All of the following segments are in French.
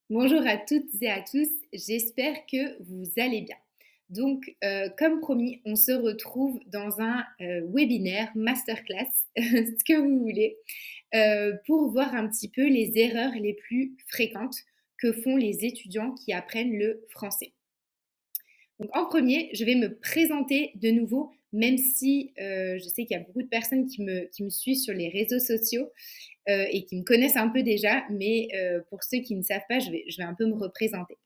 Bonjour à toutes et à tous, j'espère que vous allez bien. Donc, comme promis, on se retrouve dans un webinaire, masterclass, ce que vous voulez, pour voir un petit peu les erreurs les plus fréquentes que font les étudiants qui apprennent le français. Donc, en premier, je vais me présenter de nouveau, même si je sais qu'il y a beaucoup de personnes qui me suivent sur les réseaux sociaux et qui me connaissent un peu déjà, mais pour ceux qui ne savent pas, je vais un peu me représenter.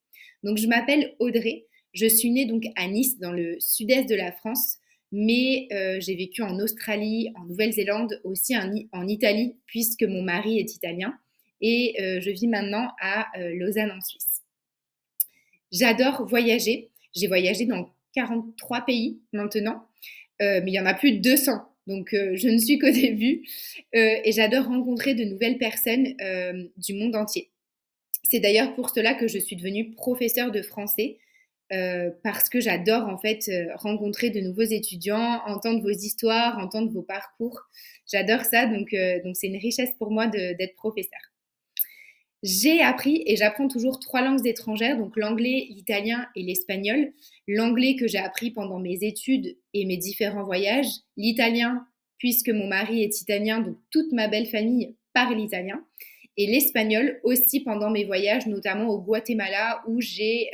Donc, je m'appelle Audrey. Je suis née donc à Nice, dans le sud-est de la France, mais j'ai vécu en Australie, en Nouvelle-Zélande, aussi en Italie, puisque mon mari est italien. Et je vis maintenant à Lausanne, en Suisse. J'adore voyager. J'ai voyagé dans 43 pays maintenant, mais il y en a plus de 200. Donc, je ne suis qu'au début et j'adore rencontrer de nouvelles personnes du monde entier. C'est d'ailleurs pour cela que je suis devenue professeure de français parce que j'adore en fait rencontrer de nouveaux étudiants, entendre vos histoires, entendre vos parcours. J'adore ça, donc c'est une richesse pour moi d'être professeure. J'ai appris et j'apprends toujours 3 langues étrangères, donc l'anglais, l'italien et l'espagnol. L'anglais que j'ai appris pendant mes études et mes différents voyages, l'italien puisque mon mari est italien, donc toute ma belle famille parle italien, et l'espagnol aussi pendant mes voyages, notamment au Guatemala où j'ai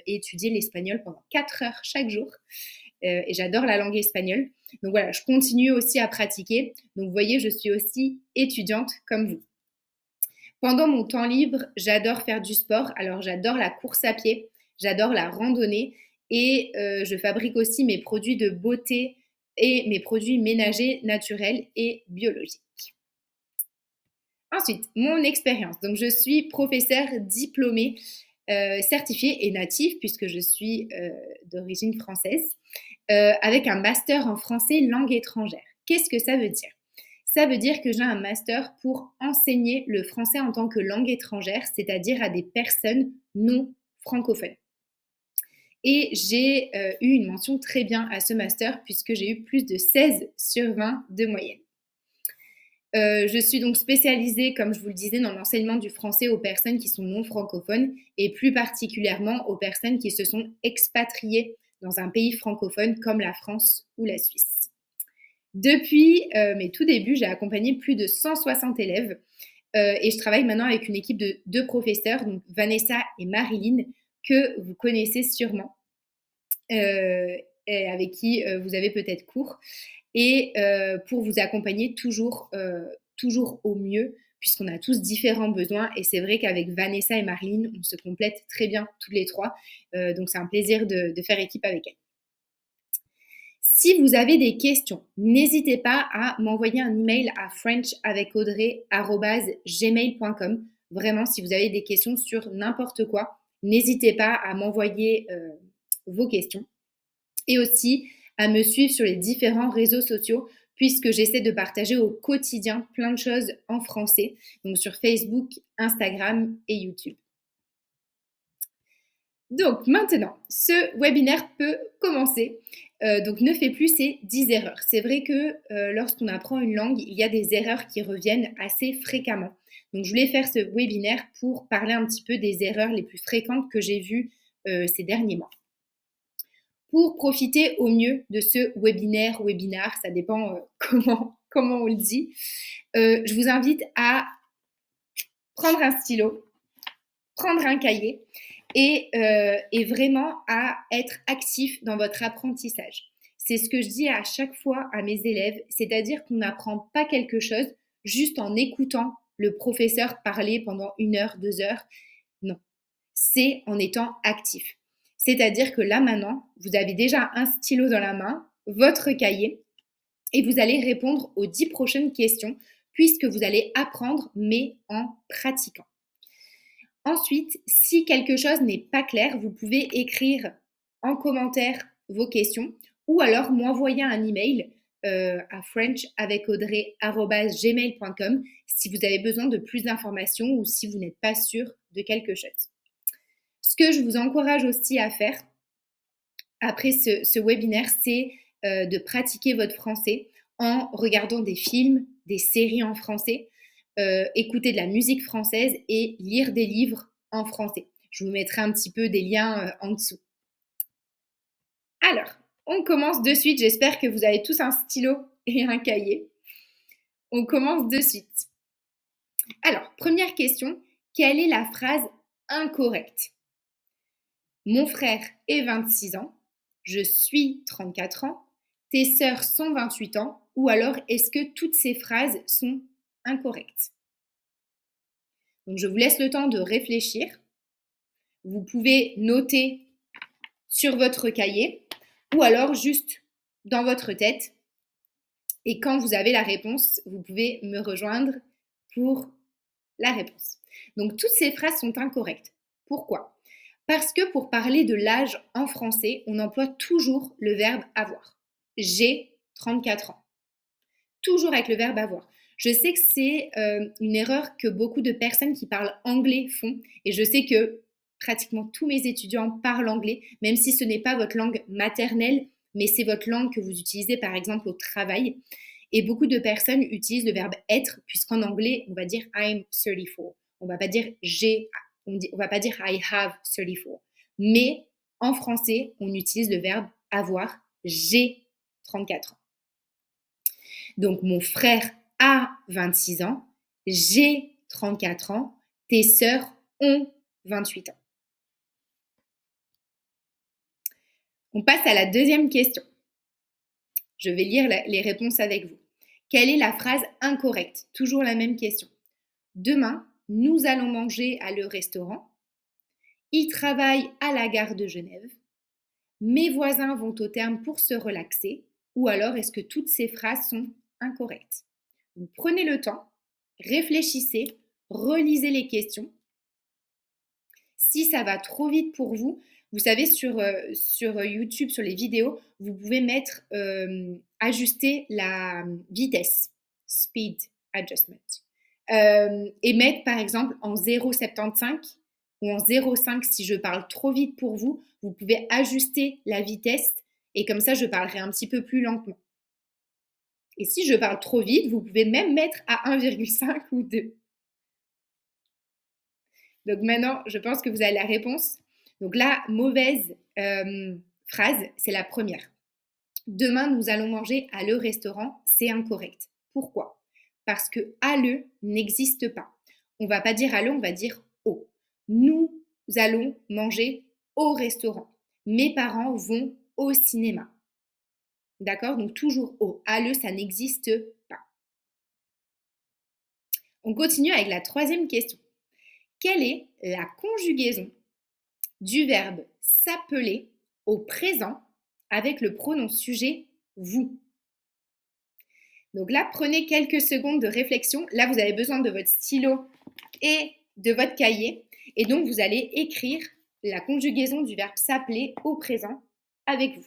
étudié l'espagnol pendant 4 heures chaque jour. Et j'adore la langue espagnole. Donc voilà, je continue aussi à pratiquer. Donc vous voyez, je suis aussi étudiante comme vous. Pendant mon temps libre, j'adore faire du sport. Alors, j'adore la course à pied, j'adore la randonnée et je fabrique aussi mes produits de beauté et mes produits ménagers naturels et biologiques. Ensuite, mon expérience. Donc, je suis professeure diplômée, certifiée et native puisque je suis d'origine française, avec un master en français langue étrangère. Qu'est-ce que ça veut dire? Ça veut dire que j'ai un master pour enseigner le français en tant que langue étrangère, c'est-à-dire à des personnes non francophones. Et j'ai eu une mention très bien à ce master puisque j'ai eu plus de 16 sur 20 de moyenne. Je suis donc spécialisée, comme je vous le disais, dans l'enseignement du français aux personnes qui sont non francophones et plus particulièrement aux personnes qui se sont expatriées dans un pays francophone comme la France ou la Suisse. Depuis mes tout débuts, j'ai accompagné plus de 160 élèves et je travaille maintenant avec une équipe de 2 professeurs, donc Vanessa et Marilyn, que vous connaissez sûrement et avec qui vous avez peut-être cours. Et pour vous accompagner toujours au mieux, puisqu'on a tous différents besoins. Et c'est vrai qu'avec Vanessa et Marilyn, on se complète très bien toutes les trois. Donc c'est un plaisir de faire équipe avec elles. Si vous avez des questions, n'hésitez pas à m'envoyer un email à frenchavecaudrey@gmail.com. Vraiment, si vous avez des questions sur n'importe quoi, n'hésitez pas à m'envoyer vos questions et aussi à me suivre sur les différents réseaux sociaux puisque j'essaie de partager au quotidien plein de choses en français, donc sur Facebook, Instagram et YouTube. Donc maintenant, ce webinaire peut commencer. Donc ne fais plus ces 10 erreurs. C'est vrai que lorsqu'on apprend une langue, il y a des erreurs qui reviennent assez fréquemment. Donc je voulais faire ce webinaire pour parler un petit peu des erreurs les plus fréquentes que j'ai vues ces derniers mois. Pour profiter au mieux de ce webinar, ça dépend comment on le dit, je vous invite à prendre un stylo, prendre un cahier et vraiment à être actif dans votre apprentissage. C'est ce que je dis à chaque fois à mes élèves, c'est-à-dire qu'on n'apprend pas quelque chose juste en écoutant le professeur parler pendant 1 heure, 2 heures. Non, c'est en étant actif. C'est-à-dire que là maintenant, vous avez déjà un stylo dans la main, votre cahier, et vous allez répondre aux 10 prochaines questions puisque vous allez apprendre mais en pratiquant. Ensuite, si quelque chose n'est pas clair, vous pouvez écrire en commentaire vos questions ou alors m'envoyer un email à frenchavecaudrey@gmail.com si vous avez besoin de plus d'informations ou si vous n'êtes pas sûr de quelque chose. Ce que je vous encourage aussi à faire après ce webinaire, c'est de pratiquer votre français en regardant des films, des séries en français, écouter de la musique française et lire des livres en français. Je vous mettrai un petit peu des liens en dessous. Alors, on commence de suite. J'espère que vous avez tous un stylo et un cahier. On commence de suite. Alors, première question, quelle est la phrase incorrecte? Mon frère est 26 ans, je suis 34 ans, tes sœurs sont 28 ans, ou alors est-ce que toutes ces phrases sont incorrectes? Donc, je vous laisse le temps de réfléchir. Vous pouvez noter sur votre cahier ou alors juste dans votre tête. Et quand vous avez la réponse, vous pouvez me rejoindre pour la réponse. Donc, toutes ces phrases sont incorrectes. Pourquoi? Parce que pour parler de l'âge en français, on emploie toujours le verbe avoir. J'ai 34 ans. Toujours avec le verbe avoir. Je sais que c'est une erreur que beaucoup de personnes qui parlent anglais font. Et je sais que pratiquement tous mes étudiants parlent anglais, même si ce n'est pas votre langue maternelle, mais c'est votre langue que vous utilisez par exemple au travail. Et beaucoup de personnes utilisent le verbe être, puisqu'en anglais, on va dire I'm 34. On va pas dire on va pas dire I have 34. Mais en français, on utilise le verbe avoir. J'ai 34 ans. Donc, mon frère a 26 ans, j'ai 34 ans, tes sœurs ont 28 ans. On passe à la deuxième question. Je vais lire les réponses avec vous. Quelle est la phrase incorrecte? Toujours la même question. Demain, nous allons manger à le restaurant. Il travaille à la gare de Genève. Mes voisins vont au terme pour se relaxer. Ou alors, est-ce que toutes ces phrases sont incorrectes? Donc, prenez le temps, réfléchissez, relisez les questions. Si ça va trop vite pour vous, vous savez, sur YouTube, sur les vidéos, vous pouvez mettre, ajuster la vitesse, speed adjustment, et mettre par exemple en 0,75 ou en 0,5 si je parle trop vite pour vous. Vous pouvez ajuster la vitesse et comme ça, je parlerai un petit peu plus lentement. Et si je parle trop vite, vous pouvez même mettre à 1,5 ou 2. Donc maintenant, je pense que vous avez la réponse. Donc la mauvaise phrase, c'est la première. Demain, nous allons manger à le restaurant, c'est incorrect. Pourquoi? Parce que à le n'existe pas. On va pas dire à le, on va dire au. Nous allons manger au restaurant. Mes parents vont au cinéma. D'accord? Donc toujours au. À le, ça n'existe pas. On continue avec la troisième question. Quelle est la conjugaison du verbe s'appeler au présent avec le pronom sujet vous? Donc là, prenez quelques secondes de réflexion. Là, vous avez besoin de votre stylo et de votre cahier. Et donc, vous allez écrire la conjugaison du verbe s'appeler au présent avec vous.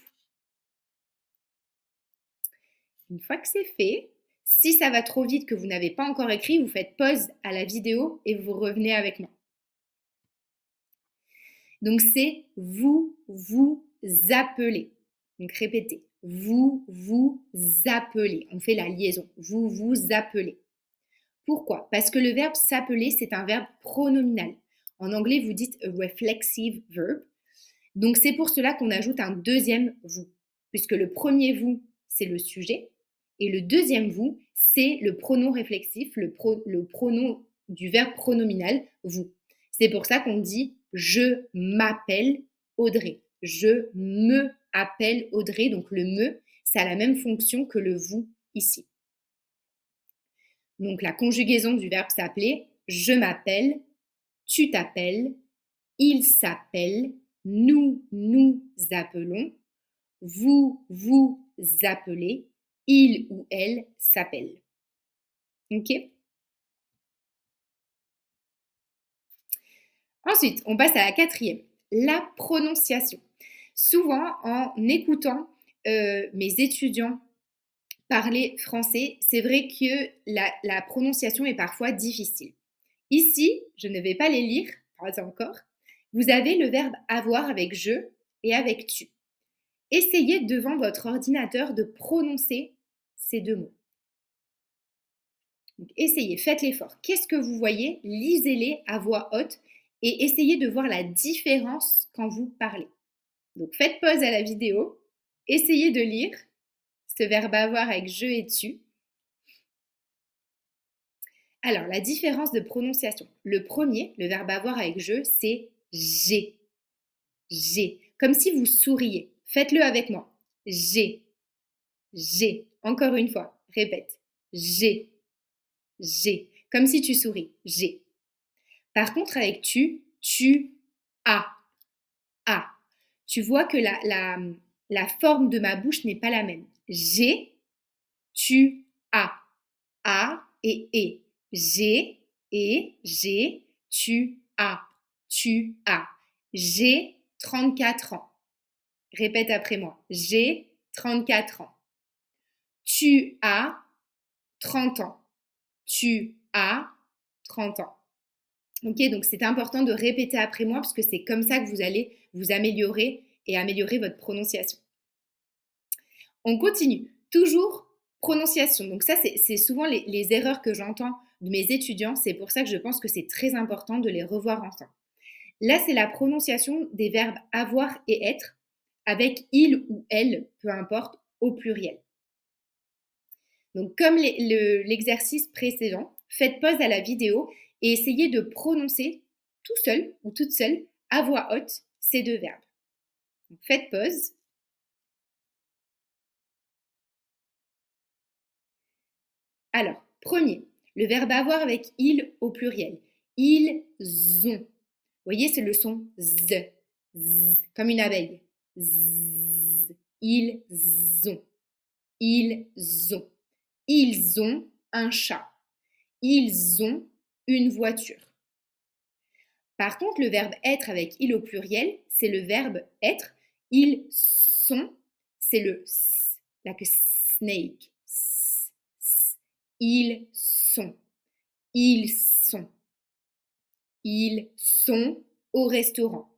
Une fois que c'est fait, si ça va trop vite que vous n'avez pas encore écrit, vous faites pause à la vidéo et vous revenez avec moi. Donc, c'est vous appelez. Donc, répétez. Vous appelez. On fait la liaison. Vous appelez. Pourquoi? Parce que le verbe s'appeler, c'est un verbe pronominal. En anglais, vous dites a reflexive verb. Donc, c'est pour cela qu'on ajoute un deuxième vous. Puisque le premier vous, c'est le sujet. Et le deuxième vous, c'est le pronom réflexif, le pronom du verbe pronominal vous. C'est pour ça qu'on dit je m'appelle Audrey. Je me appelle Audrey. Donc le me, ça a la même fonction que le vous ici. Donc la conjugaison du verbe s'appeler, je m'appelle, tu t'appelles, il s'appelle, nous appelons, vous appelez, il ou elle s'appelle. Ok? Ensuite, on passe à la quatrième, la prononciation. Souvent, en écoutant mes étudiants parler français, c'est vrai que la prononciation est parfois difficile. Ici, je ne vais pas les lire, pas encore. Vous avez le verbe avoir avec je et avec tu. Essayez devant votre ordinateur de prononcer ces deux mots. Donc, essayez, faites l'effort. Qu'est-ce que vous voyez? Lisez-les à voix haute et essayez de voir la différence quand vous parlez. Donc faites pause à la vidéo, essayez de lire ce verbe avoir avec je et tu. Alors, la différence de prononciation. Le premier, le verbe avoir avec je, c'est j'ai. J'ai. Comme si vous souriez. Faites-le avec moi. J'ai. J'ai. Encore une fois. Répète. J'ai. J'ai. Comme si tu souris. J'ai. Par contre, avec tu as. As. Tu vois que la forme de ma bouche n'est pas la même. J'ai, tu as. A et. J'ai et j'ai, tu as. Tu as. J'ai 34 ans. Répète après moi. J'ai 34 ans. Tu as 30 ans. Tu as 30 ans. Ok, donc c'est important de répéter après moi parce que c'est comme ça que vous allez vous améliorer et améliorer votre prononciation. On continue. Toujours prononciation. Donc ça, c'est souvent les erreurs que j'entends de mes étudiants. C'est pour ça que je pense que c'est très important de les revoir ensemble. Là, c'est la prononciation des verbes avoir et être avec il ou elle, peu importe, au pluriel. Donc comme l'exercice précédent, faites pause à la vidéo et essayez de prononcer tout seul ou toute seule à voix haute ces deux verbes. Donc, faites pause. Alors, premier, le verbe avoir avec il au pluriel. Ils ont. Vous voyez, c'est le son z, comme une abeille. Z, ils ont. Ils ont. Ils ont un chat. Ils ont une voiture. Par contre, le verbe être avec il au pluriel, c'est le verbe être. Ils sont, c'est le s, like a snake. S, s. Ils sont. Ils sont. Ils sont au restaurant.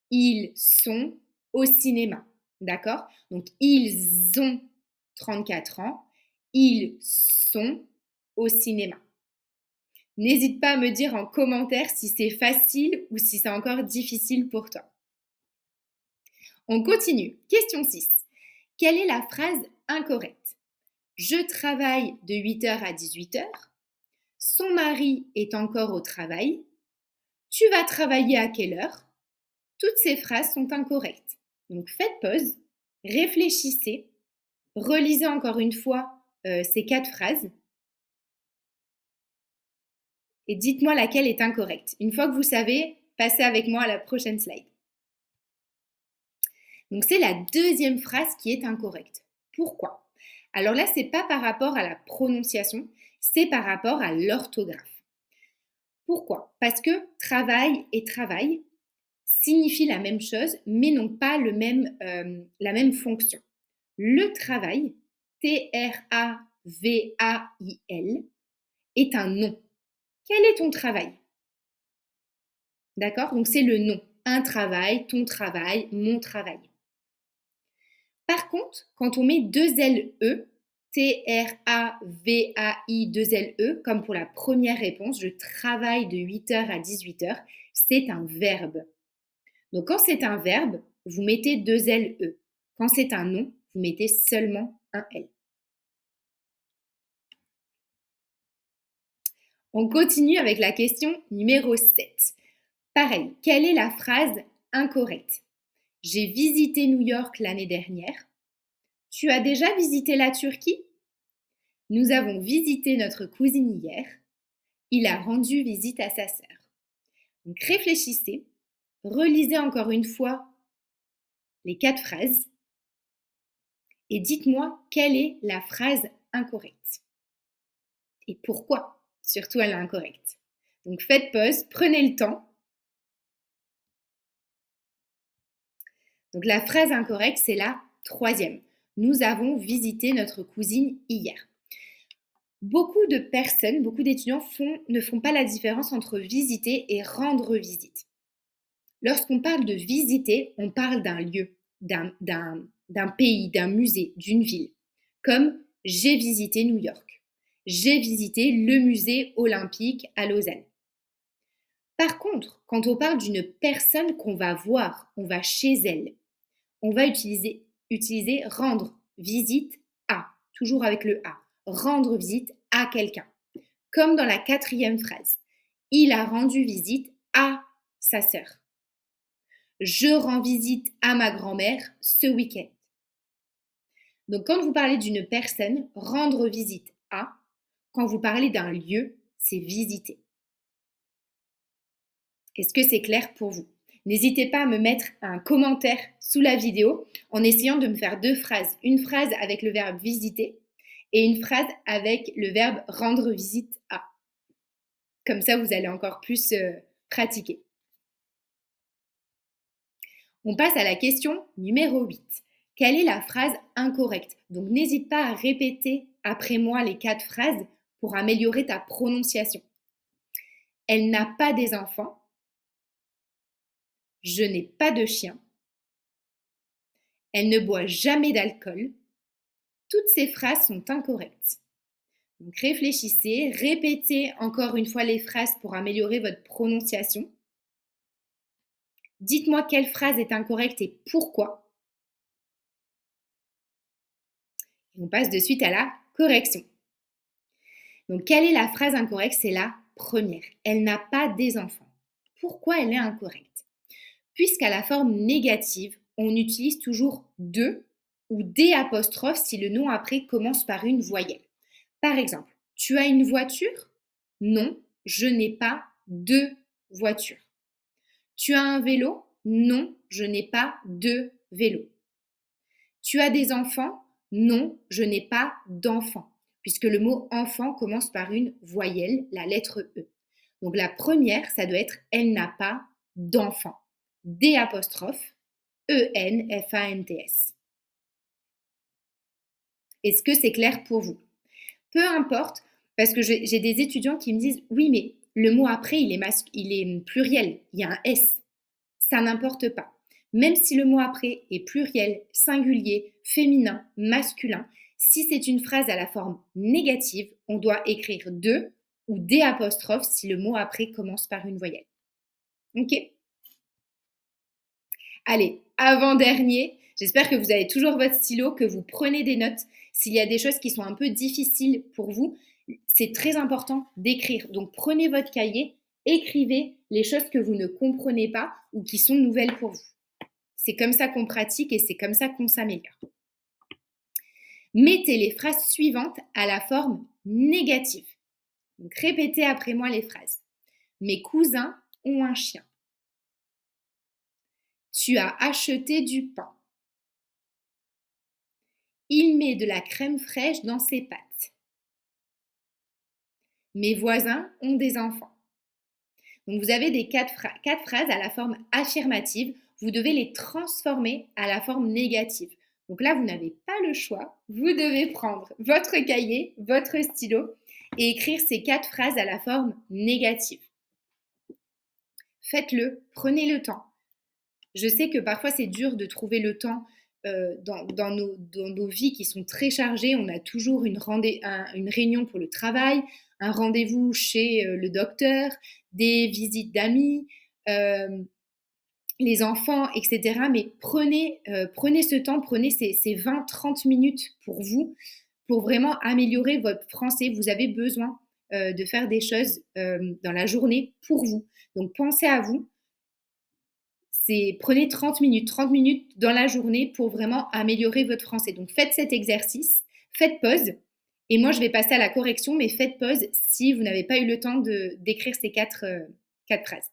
Ils sont au cinéma. D'accord? Donc, ils ont 34 ans. Ils sont au cinéma. N'hésite pas à me dire en commentaire si c'est facile ou si c'est encore difficile pour toi. On continue. Question 6. Quelle est la phrase incorrecte? Je travaille de 8h à 18h. Son mari est encore au travail. Tu vas travailler à quelle heure? Toutes ces phrases sont incorrectes. Donc faites pause, réfléchissez, relisez encore une fois ces 4 phrases et dites-moi laquelle est incorrecte. Une fois que vous savez, passez avec moi à la prochaine slide. Donc c'est la deuxième phrase qui est incorrecte. Pourquoi? Alors là, c'est pas par rapport à la prononciation, c'est par rapport à l'orthographe. Pourquoi? Parce que travail et travail signifient la même chose, mais n'ont pas la même fonction. Le travail, T-R-A-V-A-I-L, est un nom. Quel est ton travail? D'accord? Donc c'est le nom. Un travail, ton travail, mon travail. Par contre, quand on met deux L-E, T-R-A-V-A-I, deux L-E, comme pour la première réponse, je travaille de 8h à 18h, c'est un verbe. Donc quand c'est un verbe, vous mettez deux L-E. Quand c'est un nom, vous mettez seulement un L. On continue avec la question numéro 7. Pareil, quelle est la phrase incorrecte? J'ai visité New York l'année dernière. Tu as déjà visité la Turquie? Nous avons visité notre cousine hier. Il a rendu visite à sa sœur. Donc réfléchissez, relisez encore une fois les 4 phrases et dites-moi quelle est la phrase incorrecte. Et pourquoi surtout elle est incorrecte. Donc faites pause, prenez le temps. Donc la phrase incorrecte, c'est la troisième. Nous avons visité notre cousine hier. Beaucoup de personnes, beaucoup d'étudiants ne font pas la différence entre visiter et rendre visite. Lorsqu'on parle de visiter, on parle d'un lieu, d'un pays, d'un musée, d'une ville. Comme j'ai visité New York. J'ai visité le musée olympique à Lausanne. Par contre, quand on parle d'une personne qu'on va voir, on va chez elle, on va utiliser rendre visite à, toujours avec le à, rendre visite à quelqu'un. Comme dans la quatrième phrase, il a rendu visite à sa sœur. Je rends visite à ma grand-mère ce week-end. Donc quand vous parlez d'une personne, rendre visite à, quand vous parlez d'un lieu, c'est visiter. Est-ce que c'est clair pour vous? N'hésitez pas à me mettre un commentaire sous la vidéo en essayant de me faire deux phrases. Une phrase avec le verbe visiter et une phrase avec le verbe rendre visite à. Comme ça, vous allez encore plus pratiquer. On passe à la question numéro 8. Quelle est la phrase incorrecte? Donc n'hésite pas à répéter après moi les 4 phrases pour améliorer ta prononciation. Elle n'a pas des enfants. Je n'ai pas de chien. Elle ne boit jamais d'alcool. Toutes ces phrases sont incorrectes. Donc réfléchissez, répétez encore une fois les phrases pour améliorer votre prononciation. Dites-moi quelle phrase est incorrecte et pourquoi. Et on passe de suite à la correction. Donc quelle est la phrase incorrecte? C'est la première. Elle n'a pas des enfants. Pourquoi elle est incorrecte? Puisqu'à la forme négative, on utilise toujours de ou des apostrophes si le nom après commence par une voyelle. Par exemple, tu as une voiture? Non, je n'ai pas de voiture. Tu as un vélo? Non, je n'ai pas de vélo. Tu as des enfants? Non, je n'ai pas d'enfants, puisque le mot enfant commence par une voyelle, la lettre E. Donc la première, ça doit être elle n'a pas d'enfants. D apostrophe E-N-F-A-N-T-S. Est-ce que c'est clair pour vous? Peu importe, parce que j'ai des étudiants qui me disent oui, mais le mot après, il est pluriel, il y a un S. Ça n'importe pas. Même si le mot après est pluriel, singulier, féminin, masculin, si c'est une phrase à la forme négative, on doit écrire de ou des apostrophes si le mot après commence par une voyelle. Ok? Allez, avant-dernier, j'espère que vous avez toujours votre stylo, que vous prenez des notes. S'il y a des choses qui sont un peu difficiles pour vous, c'est très important d'écrire. Donc prenez votre cahier, écrivez les choses que vous ne comprenez pas ou qui sont nouvelles pour vous. C'est comme ça qu'on pratique et c'est comme ça qu'on s'améliore. Mettez les phrases suivantes à la forme négative. Donc répétez après moi les phrases. Mes cousins ont un chien. Tu as acheté du pain. Il met de la crème fraîche dans ses pâtes. Mes voisins ont des enfants. Donc vous avez des quatre phrases à la forme affirmative. Vous devez les transformer à la forme négative. Donc là, vous n'avez pas le choix. Vous devez prendre votre cahier, votre stylo et écrire ces 4 phrases à la forme négative. Faites-le, prenez le temps. Je sais que parfois c'est dur de trouver le temps dans nos vies qui sont très chargées. On a toujours une réunion pour le travail, un rendez-vous chez le docteur, des visites d'amis, les enfants, etc. Mais prenez ce temps, prenez ces 20-30 minutes pour vous, pour vraiment améliorer votre français. Vous avez besoin de faire des choses dans la journée pour vous. Donc pensez à vous. Prenez 30 minutes dans la journée pour vraiment améliorer votre français. Donc faites cet exercice, faites pause. Et moi, je vais passer à la correction, mais faites pause si vous n'avez pas eu le temps d'écrire ces 4 phrases.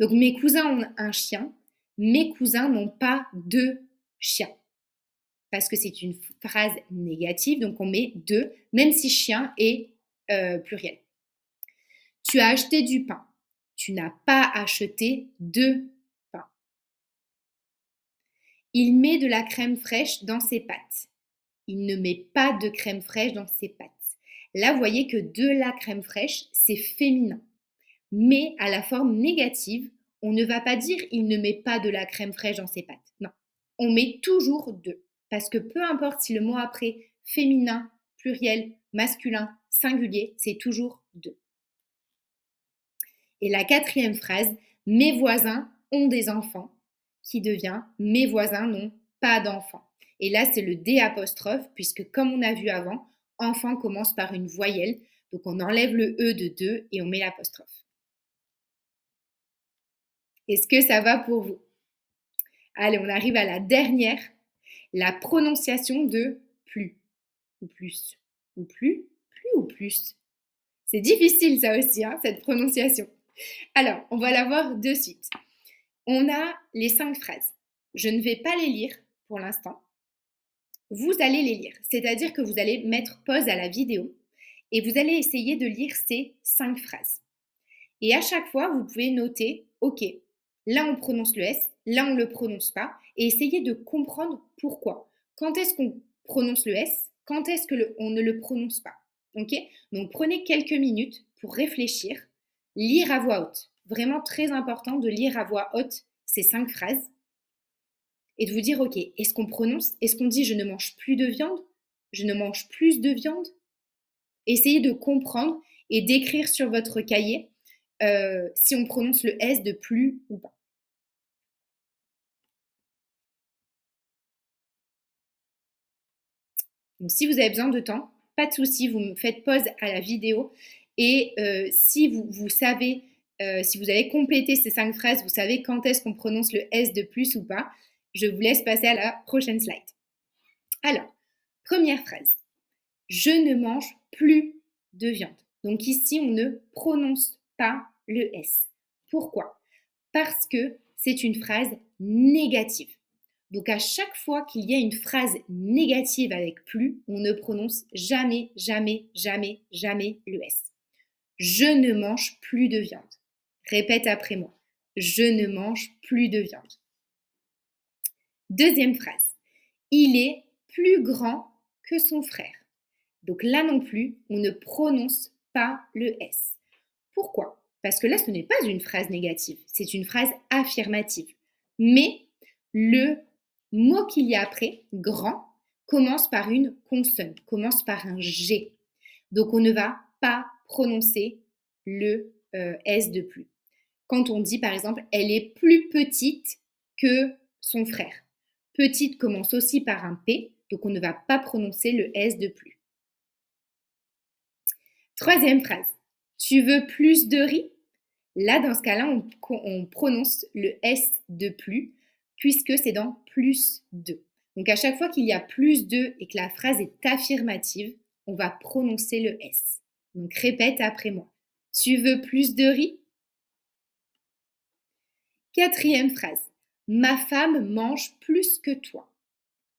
Donc mes cousins ont un chien, mes cousins n'ont pas de chien. Parce que c'est une phrase négative, donc on met de, même si chien est pluriel. Tu as acheté du pain. Tu n'as pas acheté de pain. Il met de la crème fraîche dans ses pâtes. Il ne met pas de crème fraîche dans ses pâtes. Là, vous voyez que de la crème fraîche, c'est féminin. Mais à la forme négative, on ne va pas dire il ne met pas de la crème fraîche dans ses pâtes. Non, on met toujours de. Parce que peu importe si le mot après, féminin, pluriel, masculin, singulier, c'est toujours de. Et la quatrième phrase, mes voisins ont des enfants, qui devient mes voisins n'ont pas d'enfants. Et là, c'est le D apostrophe, puisque comme on a vu avant, enfant commence par une voyelle. Donc on enlève le E de deux et on met l'apostrophe. Est-ce que ça va pour vous? Allez, on arrive à la dernière, la prononciation de plus ou plus ou plus ou plus. C'est difficile ça aussi, hein, cette prononciation. Alors, on va la voir de suite. On a les 5 phrases. Je ne vais pas les lire pour l'instant. Vous allez les lire, c'est-à-dire que vous allez mettre pause à la vidéo et vous allez essayer de lire ces 5 phrases. Et à chaque fois, vous pouvez noter, OK, là on prononce le S, là on ne le prononce pas, et essayer de comprendre pourquoi. Quand est-ce qu'on prononce le S? Quand est-ce qu'on ne le prononce pas? OK? Donc prenez quelques minutes pour réfléchir, lire à voix haute. Vraiment très important de lire à voix haute ces 5 phrases et de vous dire, OK, est-ce qu'on prononce? Est-ce qu'on dit je ne mange plus de viande? Je ne mange plus de viande? Essayez de comprendre et d'écrire sur votre cahier si on prononce le S de plus ou pas. Donc, si vous avez besoin de temps, pas de souci, vous me faites pause à la vidéo et si vous savez, si vous avez complété ces 5 phrases, vous savez quand est-ce qu'on prononce le S de plus ou pas, je vous laisse passer à la prochaine slide. Alors, première phrase. Je ne mange plus de viande. Donc ici, on ne prononce pas le S. Pourquoi? Parce que c'est une phrase négative. Donc à chaque fois qu'il y a une phrase négative avec plus, on ne prononce jamais, jamais, jamais, jamais le S. Je ne mange plus de viande. Répète après moi. Je ne mange plus de viande. Deuxième phrase. Il est plus grand que son frère. Donc là non plus, on ne prononce pas le S. Pourquoi? Parce que là, ce n'est pas une phrase négative, c'est une phrase affirmative. Mais le mot qu'il y a après, grand, commence par une consonne, commence par un G. Donc on ne va pas prononcer le S de plus. Quand on dit par exemple, elle est plus petite que son frère. Petite commence aussi par un P, donc on ne va pas prononcer le S de plus. Troisième phrase. Tu veux plus de riz? Là, dans ce cas-là, on prononce le S de plus, puisque c'est dans plus de. Donc, à chaque fois qu'il y a plus de et que la phrase est affirmative, on va prononcer le S. Donc, répète après moi. Tu veux plus de riz? Quatrième phrase. Ma femme mange plus que toi.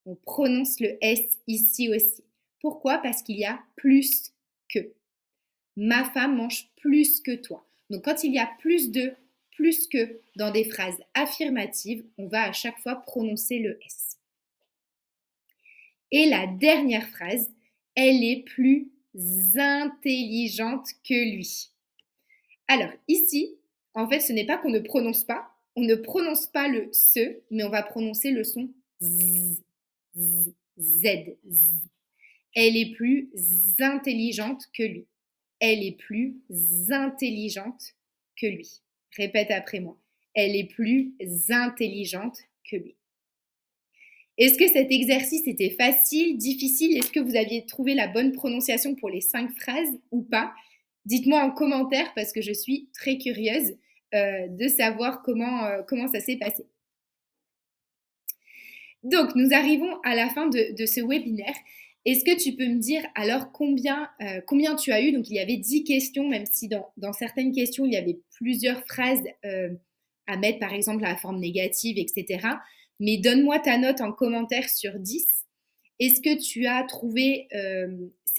On prononce le S ici aussi. Pourquoi? Parce qu'il y a plus que. Ma femme mange plus que toi. Donc quand il y a plus de, plus que dans des phrases affirmatives, on va à chaque fois prononcer le S. Et la dernière phrase, elle est plus intelligente que lui. Alors ici, en fait, ce n'est pas qu'on ne prononce pas, on ne prononce pas le ce, mais on va prononcer le son z, z, z, z. Elle est plus intelligente que lui. Elle est plus intelligente que lui. Répète après moi. Elle est plus intelligente que lui. Est-ce que cet exercice était facile, difficile? Est-ce que vous aviez trouvé la bonne prononciation pour les 5 phrases ou pas? Dites-moi en commentaire parce que je suis très curieuse de savoir comment ça s'est passé. Donc, nous arrivons à la fin de ce webinaire. Est-ce que tu peux me dire alors combien tu as eu? Donc, il y avait 10 questions, même si dans certaines questions, il y avait plusieurs phrases à mettre, par exemple, à la forme négative, etc. Mais donne-moi ta note en commentaire sur 10. Est-ce que tu as trouvé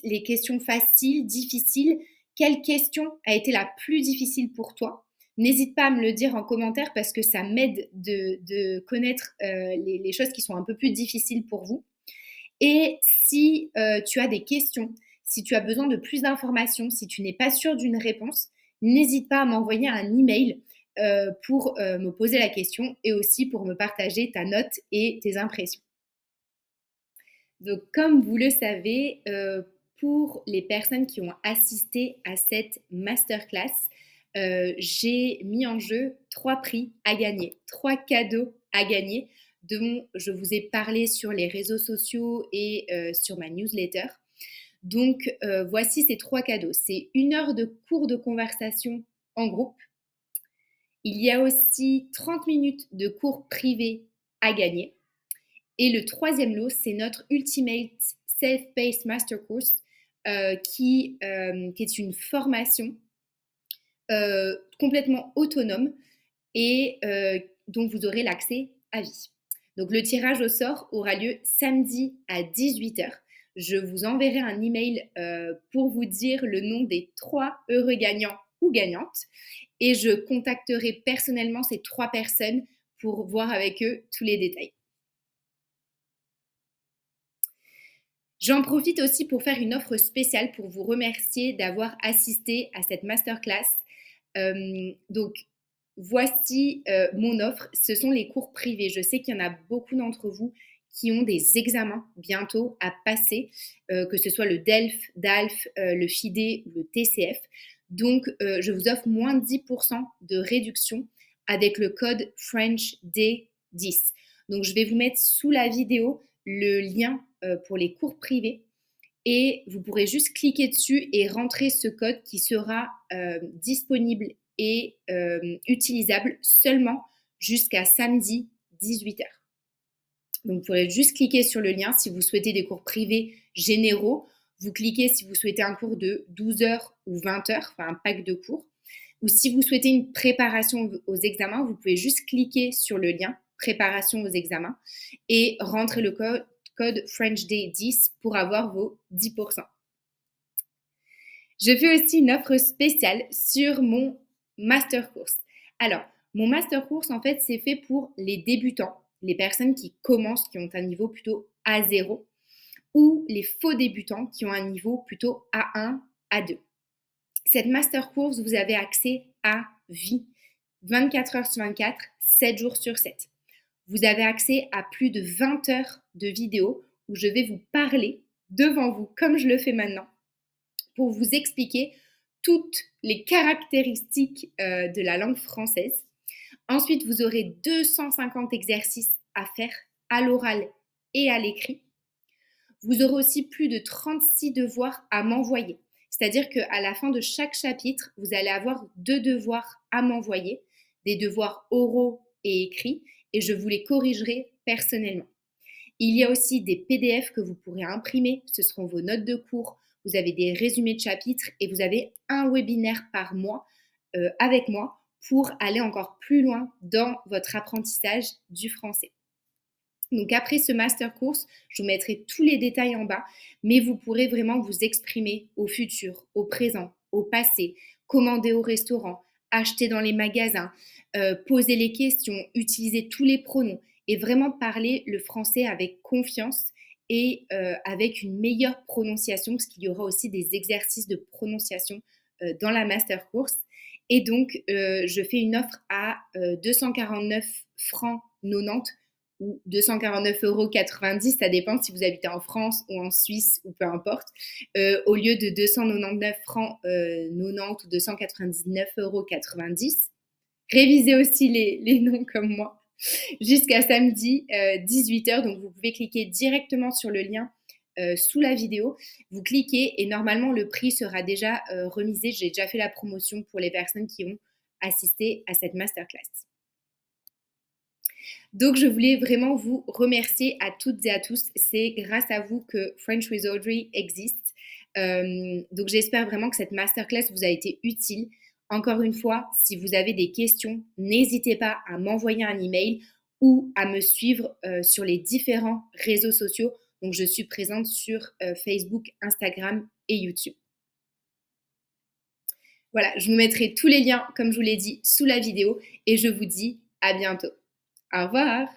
les questions faciles, difficiles? Quelle question a été la plus difficile pour toi? N'hésite pas à me le dire en commentaire parce que ça m'aide de connaître les choses qui sont un peu plus difficiles pour vous. Et si tu as des questions, si tu as besoin de plus d'informations, si tu n'es pas sûr d'une réponse, n'hésite pas à m'envoyer un email pour me poser la question et aussi pour me partager ta note et tes impressions. Donc, comme vous le savez, pour les personnes qui ont assisté à cette masterclass, j'ai mis en jeu 3 prix à gagner, 3 cadeaux à gagner dont je vous ai parlé sur les réseaux sociaux et sur ma newsletter. Donc, voici ces 3 cadeaux. C'est 1 heure de cours de conversation en groupe. Il y a aussi 30 minutes de cours privés à gagner. Et le troisième lot, c'est notre Ultimate Self-Paced Master Course qui est une formation complètement autonome et dont vous aurez l'accès à vie. Donc le tirage au sort aura lieu samedi à 18 h. Je vous enverrai un email pour vous dire le nom des 3 heureux gagnants ou gagnantes et je contacterai personnellement ces 3 personnes pour voir avec eux tous les détails. J'en profite aussi pour faire une offre spéciale pour vous remercier d'avoir assisté à cette masterclass. Donc, voici mon offre. Ce sont les cours privés. Je sais qu'il y en a beaucoup d'entre vous qui ont des examens bientôt à passer, que ce soit le DELF, DALF, le FIDE ou le TCF. Donc, je vous offre moins de 10% de réduction avec le code FrenchD10. Donc, je vais vous mettre sous la vidéo le lien pour les cours privés et vous pourrez juste cliquer dessus et rentrer ce code qui sera disponible et utilisable seulement jusqu'à samedi 18 h. Donc, vous pourrez juste cliquer sur le lien si vous souhaitez des cours privés généraux. Vous cliquez si vous souhaitez un cours de 12 heures ou 20 heures, enfin un pack de cours. Ou si vous souhaitez une préparation aux examens, vous pouvez juste cliquer sur le lien préparation aux examens et rentrer le code FrenchD10 pour avoir vos 10%. Je fais aussi une offre spéciale sur mon master course. Alors, mon master course, en fait, c'est fait pour les débutants, les personnes qui commencent, qui ont un niveau plutôt A0, ou les faux débutants qui ont un niveau plutôt A1, A2. Cette master course, vous avez accès à vie, 24 heures sur 24, 7 jours sur 7. Vous avez accès à plus de 20 heures de vidéos où je vais vous parler devant vous, comme je le fais maintenant, pour vous expliquer toutes les caractéristiques de la langue française. Ensuite, vous aurez 250 exercices à faire à l'oral et à l'écrit. Vous aurez aussi plus de 36 devoirs à m'envoyer. C'est-à-dire qu'à la fin de chaque chapitre, vous allez avoir 2 devoirs à m'envoyer, des devoirs oraux et écrits, et je vous les corrigerai personnellement. Il y a aussi des PDF que vous pourrez imprimer, ce seront vos notes de cours, vous avez des résumés de chapitres et vous avez un webinaire par mois avec moi pour aller encore plus loin dans votre apprentissage du français. Donc après ce master course, je vous mettrai tous les détails en bas, mais vous pourrez vraiment vous exprimer au futur, au présent, au passé, commander au restaurant, acheter dans les magasins, poser les questions, utiliser tous les pronoms et vraiment parler le français avec confiance et avec une meilleure prononciation, parce qu'il y aura aussi des exercices de prononciation dans la master course. Et donc, je fais une offre à 249 francs 90 ou 249,90 €, ça dépend si vous habitez en France ou en Suisse ou peu importe, au lieu de 299 francs 90 ou 299,90 €. Révisez aussi les noms comme moi jusqu'à samedi 18 h. Donc vous pouvez cliquer directement sur le lien sous la vidéo. Vous cliquez et normalement le prix sera déjà remisé. J'ai déjà fait la promotion pour les personnes qui ont assisté à cette masterclass. Donc, je voulais vraiment vous remercier à toutes et à tous. C'est grâce à vous que French with Audrey existe. Donc, j'espère vraiment que cette masterclass vous a été utile. Encore une fois, si vous avez des questions, n'hésitez pas à m'envoyer un email ou à me suivre sur les différents réseaux sociaux. Donc, je suis présente sur Facebook, Instagram et YouTube. Voilà, je vous mettrai tous les liens, comme je vous l'ai dit, sous la vidéo et je vous dis à bientôt. Au revoir!